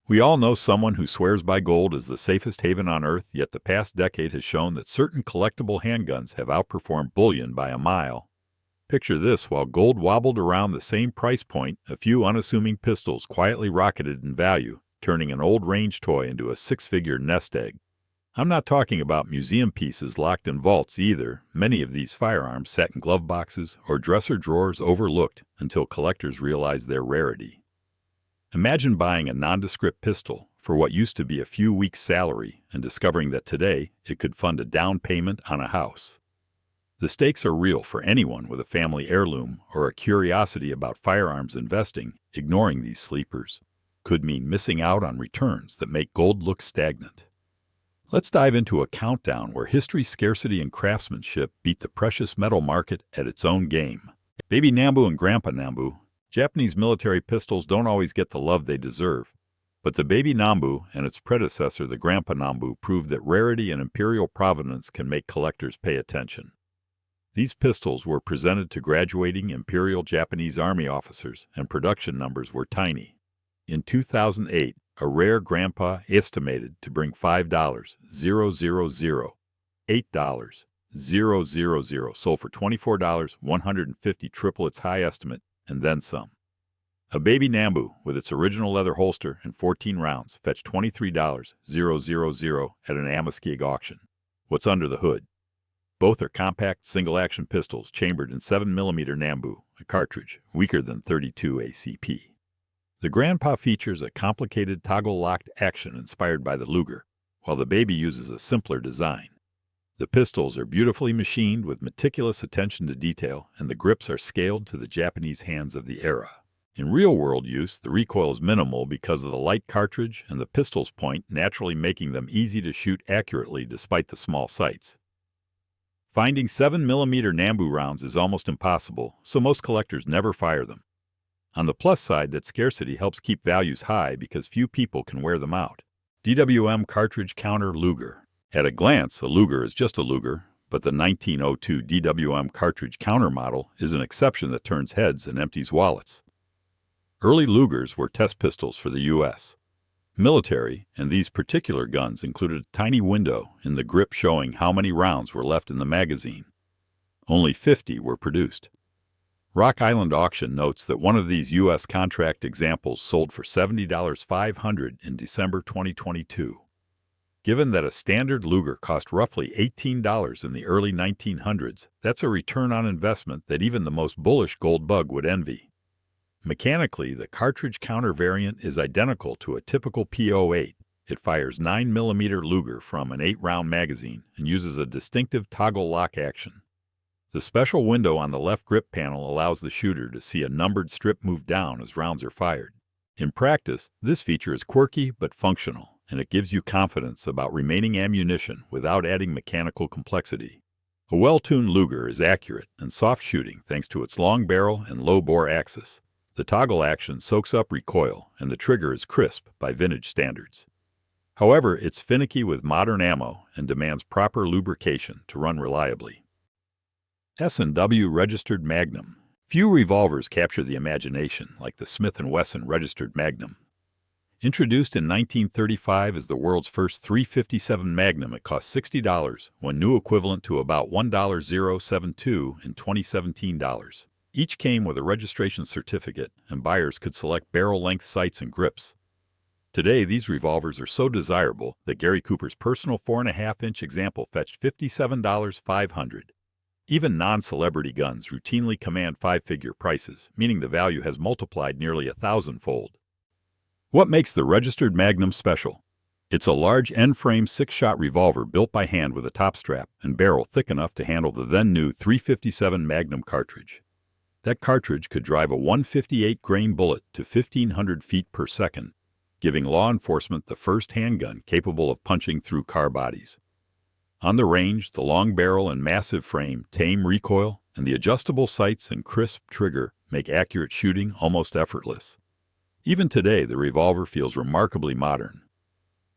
We all know someone who swears by gold as the safest haven on earth, yet the past decade has shown that certain collectible handguns have outperformed bullion by a mile. Picture this: while gold wobbled around the same price point, a few unassuming pistols quietly rocketed in value, turning an old range toy into a six-figure nest egg. I'm not talking about museum pieces locked in vaults either. Many of these firearms sat in glove boxes or dresser drawers overlooked until collectors realized their rarity. Imagine buying a nondescript pistol for what used to be a few weeks' salary and discovering that today it could fund a down payment on a house. The stakes are real for anyone with a family heirloom or a curiosity about firearms investing. Ignoring these sleepers could mean missing out on returns that make gold look stagnant. Let's dive into a countdown where history, scarcity, and craftsmanship beat the precious metal market at its own game. Baby Nambu and Grandpa Nambu. Japanese military pistols don't always get the love they deserve, but the Baby Nambu and its predecessor, the Grandpa Nambu, proved that rarity and imperial provenance can make collectors pay attention. These pistols were presented to graduating Imperial Japanese Army officers, and production numbers were tiny. In 2008, a rare Grandpa estimated to bring $5,000, $8,000 sold for $24,150, triple its high estimate, and then some. A Baby Nambu with its original leather holster and 14 rounds fetched $23,000 at an Amaskig auction. What's under the hood? Both are compact single-action pistols chambered in 7mm Nambu, a cartridge weaker than .32 ACP. The Grandpa features a complicated toggle-locked action inspired by the Luger, while the Baby uses a simpler design. The pistols are beautifully machined with meticulous attention to detail, and the grips are scaled to the Japanese hands of the era. In real-world use, the recoil is minimal because of the light cartridge and the pistol's point, naturally making them easy to shoot accurately despite the small sights. Finding 7mm Nambu rounds is almost impossible, so most collectors never fire them. On the plus side, that scarcity helps keep values high because few people can wear them out. DWM Cartridge Counter Luger. At a glance, a Luger is just a Luger, but the 1902 DWM Cartridge Counter model is an exception that turns heads and empties wallets. Early Lugers were test pistols for the U.S. military, and these particular guns included a tiny window in the grip showing how many rounds were left in the magazine. Only 50 were produced. Rock Island Auction notes that one of these U.S. contract examples sold for $70,500 in December 2022. Given that a standard Luger cost roughly $18 in the early 1900s, that's a return on investment that even the most bullish gold bug would envy. Mechanically, the cartridge counter variant is identical to a typical P08. It fires 9mm Luger from an 8-round magazine and uses a distinctive toggle lock action. The special window on the left grip panel allows the shooter to see a numbered strip move down as rounds are fired. In practice, this feature is quirky but functional, and it gives you confidence about remaining ammunition without adding mechanical complexity. A well-tuned Luger is accurate and soft shooting thanks to its long barrel and low bore axis. The toggle action soaks up recoil, and the trigger is crisp by vintage standards. However, it's finicky with modern ammo and demands proper lubrication to run reliably. S&W Registered Magnum. Few revolvers capture the imagination like the Smith & Wesson Registered Magnum. Introduced in 1935 as the world's first .357 Magnum, it cost $60 when new equivalent to about $1.072 in 2017 dollars. Each came with a registration certificate, and buyers could select barrel-length sights and grips. Today, these revolvers are so desirable that Gary Cooper's personal 4.5-inch example fetched $57,500. Even non-celebrity guns routinely command five-figure prices, meaning the value has multiplied nearly 1,000-fold. What makes the Registered Magnum special? It's a large end-frame 6-shot revolver built by hand with a top strap and barrel thick enough to handle the then-new .357 Magnum cartridge. That cartridge could drive a 158-grain bullet to 1,500 feet per second, giving law enforcement the first handgun capable of punching through car bodies. On the range, the long barrel and massive frame tame recoil, and the adjustable sights and crisp trigger make accurate shooting almost effortless. Even today, the revolver feels remarkably modern.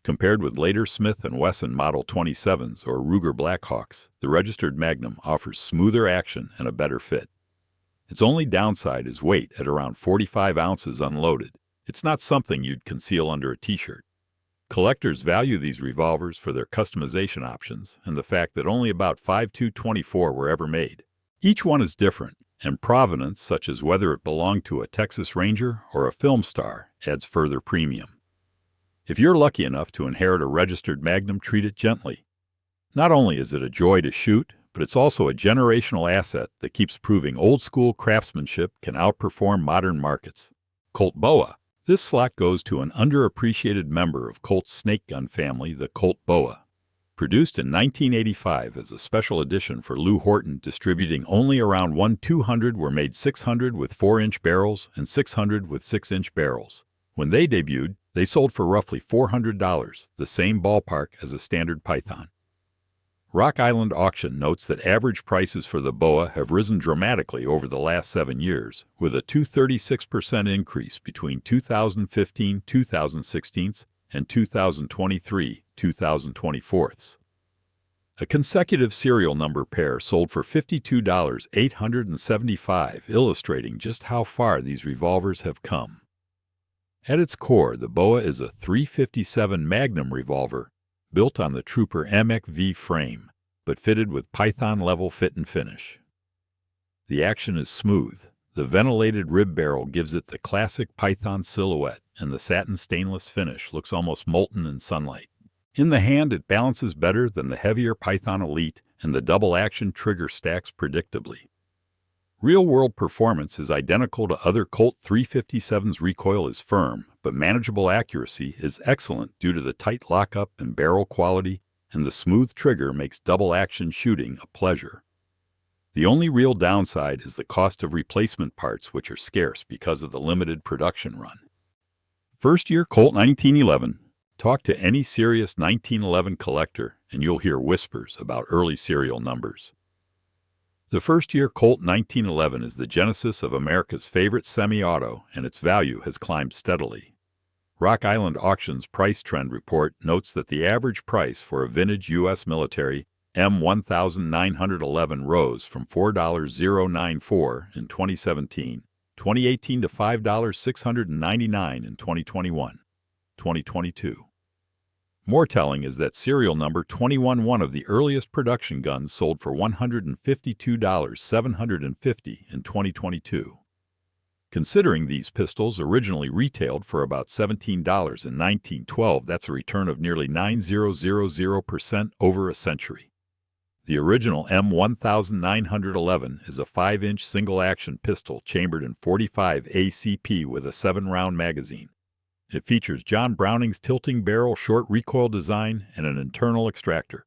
Compared with later Smith & Wesson Model 27s or Ruger Blackhawks, the Registered Magnum offers smoother action and a better fit. Its only downside is weight at around 45 ounces unloaded. It's not something you'd conceal under a t-shirt. Collectors value these revolvers for their customization options and the fact that only about 5.224 were ever made. Each one is different, and provenance, such as whether it belonged to a Texas Ranger or a film star, adds further premium. If you're lucky enough to inherit a registered Magnum, treat it gently. Not only is it a joy to shoot, but it's also a generational asset that keeps proving old-school craftsmanship can outperform modern markets. Colt Boa. This slot goes to an underappreciated member of Colt's snake gun family, the Colt Boa. Produced in 1985 as a special edition for Lou Horton, distributing only around 1/200 were made 600 with 4-inch barrels and 600 with 6-inch barrels. When they debuted, they sold for roughly $400, the same ballpark as a standard Python. Rock Island Auction notes that average prices for the Boa have risen dramatically over the last 7 years, with a 236% increase between 2015-2016 and 2023-2024. A consecutive serial number pair sold for $52,875, illustrating just how far these revolvers have come. At its core, the Boa is a .357 Magnum revolver built on the Trooper MX-V frame, but fitted with Python-level fit and finish. The action is smooth. The ventilated rib barrel gives it the classic Python silhouette, and the satin stainless finish looks almost molten in sunlight. In the hand, it balances better than the heavier Python Elite, and the double-action trigger stacks predictably. Real-world performance is identical to other Colt 357's. Recoil is firm, but manageable accuracy is excellent due to the tight lockup and barrel quality, and the smooth trigger makes double-action shooting a pleasure. The only real downside is the cost of replacement parts, which are scarce because of the limited production run. First-year Colt 1911. Talk to any serious 1911 collector, and you'll hear whispers about early serial numbers. The first-year Colt 1911 is the genesis of America's favorite semi-auto, and its value has climbed steadily. Rock Island Auction's price trend report notes that the average price for a vintage U.S. military M1911 rose from $4,094 in 2018 to $5,699 in 2022. More telling is that serial number 21, one of the earliest production guns, sold for $152,750 in 2022. Considering these pistols originally retailed for about $17 in 1912, that's a return of nearly 9,000% over a century. The original M1911 is a 5-inch single-action pistol chambered in .45 ACP with a 7-round magazine. It features John Browning's tilting barrel short recoil design and an internal extractor.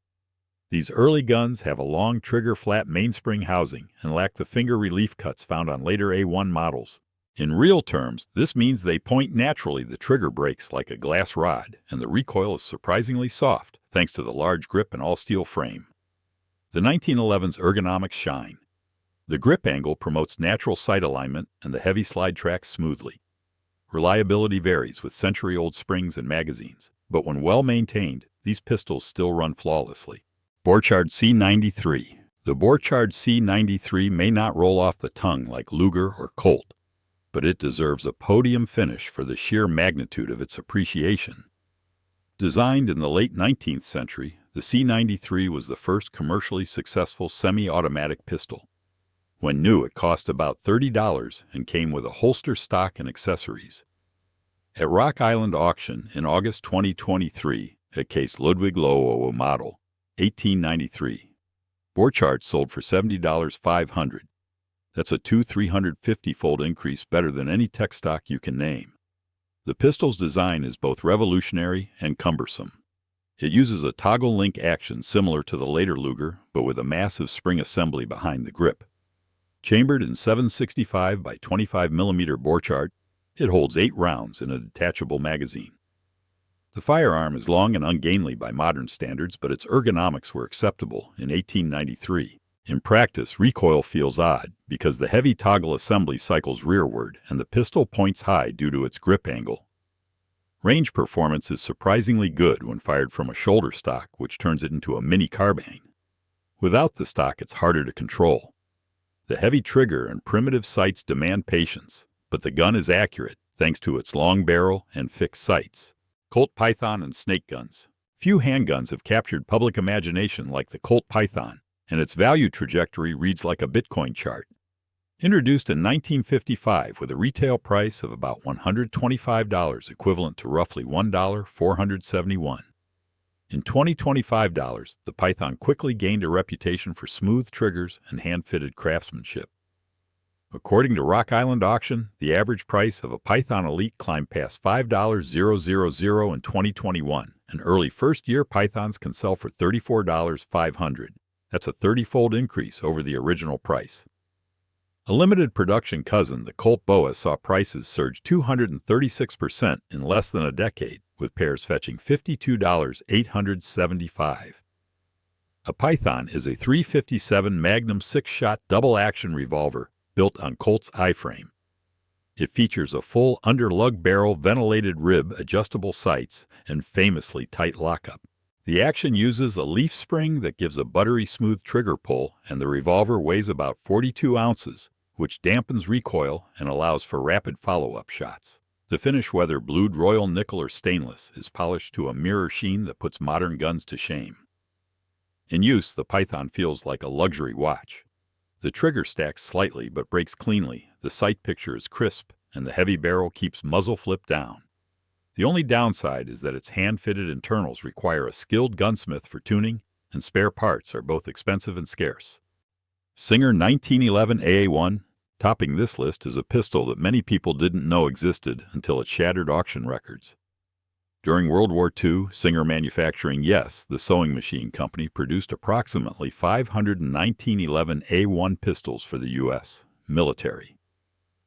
These early guns have a long trigger flat mainspring housing and lack the finger relief cuts found on later A1 models. In real terms, this means they point naturally. The trigger breaks like a glass rod, and the recoil is surprisingly soft thanks to the large grip and all-steel frame. The 1911's ergonomics shine. The grip angle promotes natural sight alignment, and the heavy slide tracks smoothly. Reliability varies with century-old springs and magazines, but when well-maintained, these pistols still run flawlessly. Borchardt C93. The Borchardt C93 may not roll off the tongue like Luger or Colt, but it deserves a podium finish for the sheer magnitude of its appreciation. Designed in the late 19th century, the C93 was the first commercially successful semi-automatic pistol. When new, it cost about $30 and came with a holster, stock, and accessories. At Rock Island Auction in August 2023, a case Ludwig Loewe model, 1893. Borchardt sold for $70,500. That's a 350-fold increase, better than any tech stock you can name. The pistol's design is both revolutionary and cumbersome. It uses a toggle link action similar to the later Luger, but with a massive spring assembly behind the grip. Chambered in 765 by 25 mm Borchardt, it holds 8 rounds in a detachable magazine. The firearm is long and ungainly by modern standards, but its ergonomics were acceptable in 1893. In practice, recoil feels odd because the heavy toggle assembly cycles rearward and the pistol points high due to its grip angle. Range performance is surprisingly good when fired from a shoulder stock, which turns it into a mini carbine. Without the stock, it's harder to control. The heavy trigger and primitive sights demand patience, but the gun is accurate, thanks to its long barrel and fixed sights. Colt Python and snake guns. Few handguns have captured public imagination like the Colt Python, and its value trajectory reads like a Bitcoin chart. Introduced in 1955 with a retail price of about $125, equivalent to roughly $1.471. In 2025 dollars, the Python quickly gained a reputation for smooth triggers and hand-fitted craftsmanship. According to Rock Island Auction, the average price of a Python Elite climbed past $5,000 in 2021, and early first-year Pythons can sell for $34,500. That's a 30-fold increase over the original price. A limited production cousin, the Colt Boa, saw prices surge 236% in less than a decade, with pairs fetching $52,875. A Python is a .357 Magnum 6-shot double-action revolver built on Colt's I-frame. It features a full under-lug barrel, ventilated rib, adjustable sights, and famously tight lockup. The action uses a leaf spring that gives a buttery smooth trigger pull, and the revolver weighs about 42 ounces, which dampens recoil and allows for rapid follow-up shots. The finish, whether blued royal nickel or stainless, is polished to a mirror sheen that puts modern guns to shame. In use, the Python feels like a luxury watch. The trigger stacks slightly but breaks cleanly, the sight picture is crisp, and the heavy barrel keeps muzzle flipped down. The only downside is that its hand-fitted internals require a skilled gunsmith for tuning, and spare parts are both expensive and scarce. Singer 1911 AA1. Topping this list is a pistol that many people didn't know existed until it shattered auction records. During World War II, Singer Manufacturing, yes, the sewing machine company, produced approximately 500 1911 A1 pistols for the U.S. military.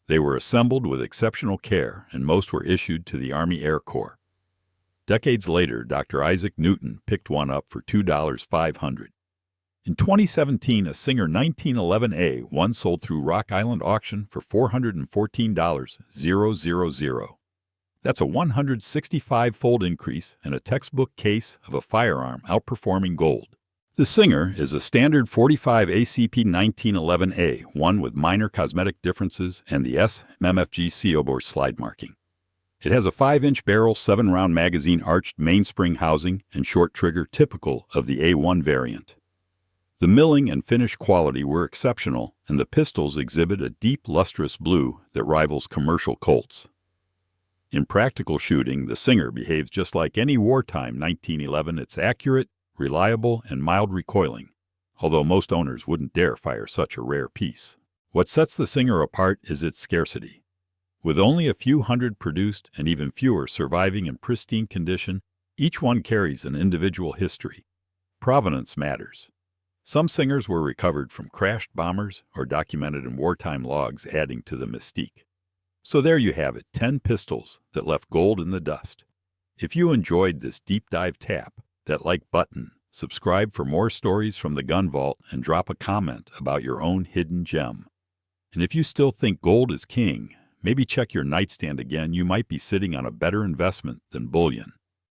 They were assembled with exceptional care, and most were issued to the Army Air Corps. Decades later, Dr. Isaac Newton picked one up for $2,500. In 2017, a Singer 1911A1 sold through Rock Island Auction for $414,000. That's a 165-fold increase and a textbook case of a firearm outperforming gold. The Singer is a standard .45 ACP 1911A, one with minor cosmetic differences and the S/MFG CO bore slide marking. It has a 5-inch barrel, 7-round magazine, arched mainspring housing, and short trigger typical of the A1 variant. The milling and finish quality were exceptional, and the pistols exhibit a deep, lustrous blue that rivals commercial Colts. In practical shooting, the Singer behaves just like any wartime 1911. It's accurate, reliable, and mild recoiling, although most owners wouldn't dare fire such a rare piece. What sets the Singer apart is its scarcity. With only a few hundred produced and even fewer surviving in pristine condition, each one carries an individual history. Provenance matters. Some Singers were recovered from crashed bombers or documented in wartime logs, adding to the mystique. So there you have it, 10 pistols that left gold in the dust. If you enjoyed this deep dive, tap that like button, subscribe for more stories from the Gun Vault, and drop a comment about your own hidden gem. And if you still think gold is king, maybe check your nightstand again. You might be sitting on a better investment than bullion.